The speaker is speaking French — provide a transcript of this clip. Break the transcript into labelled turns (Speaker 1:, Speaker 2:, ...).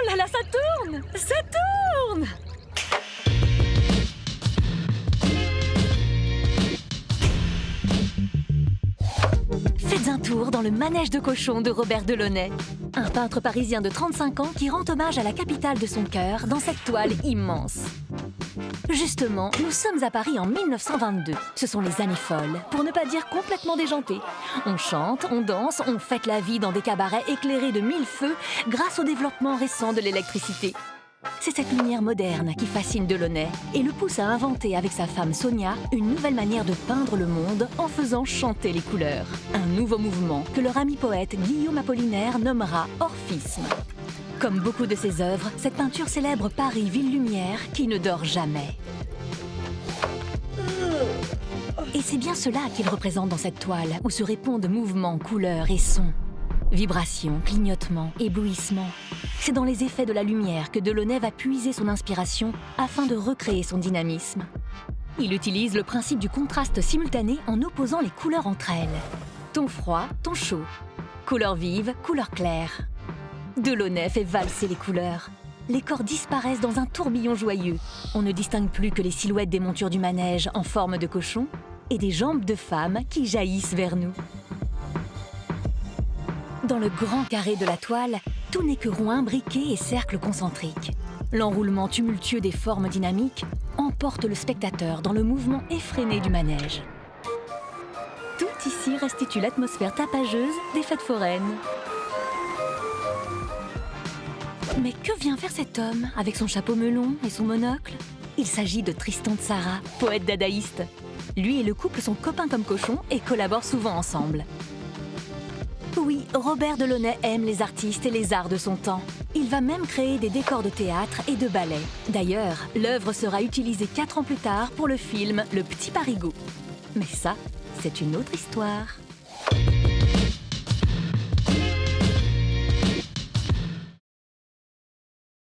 Speaker 1: là là, ça tourne! Ça tourne! Faites un tour dans le manège de cochons de Robert Delaunay, un peintre parisien de 35 ans qui rend hommage à la capitale de son cœur dans cette toile immense. Justement, nous sommes à Paris en 1922. Ce sont les années folles, pour ne pas dire complètement déjantées. On chante, on danse, on fête la vie dans des cabarets éclairés de mille feux grâce au développement récent de l'électricité. C'est cette lumière moderne qui fascine Delaunay et le pousse à inventer avec sa femme Sonia une nouvelle manière de peindre le monde en faisant chanter les couleurs. Un nouveau mouvement que leur ami poète Guillaume Apollinaire nommera orphisme. Comme beaucoup de ses œuvres, cette peinture célèbre Paris, ville lumière, qui ne dort jamais. Et c'est bien cela qu'il représente dans cette toile, où se répondent mouvements, couleurs et sons. Vibrations, clignotements, éblouissements. C'est dans les effets de la lumière que Delaunay va puiser son inspiration afin de recréer son dynamisme. Il utilise le principe du contraste simultané en opposant les couleurs entre elles. Ton froid, ton chaud. Couleurs vives, couleurs claires. Delaunay fait valser les couleurs. Les corps disparaissent dans un tourbillon joyeux. On ne distingue plus que les silhouettes des montures du manège en forme de cochon et des jambes de femmes qui jaillissent vers nous. Dans le grand carré de la toile, tout n'est que ronds imbriqués et cercles concentriques. L'enroulement tumultueux des formes dynamiques emporte le spectateur dans le mouvement effréné du manège. Tout ici restitue l'atmosphère tapageuse des fêtes foraines. Mais que vient faire cet homme avec son chapeau melon et son monocle? Il s'agit de Tristan Tzara, poète dadaïste. Lui et le couple sont copains comme cochons et collaborent souvent ensemble. Oui, Robert Delaunay aime les artistes et les arts de son temps. Il va même créer des décors de théâtre et de ballet. D'ailleurs, l'œuvre sera utilisée 4 ans plus tard pour le film Le Petit Parigot. Mais ça, c'est une autre histoire.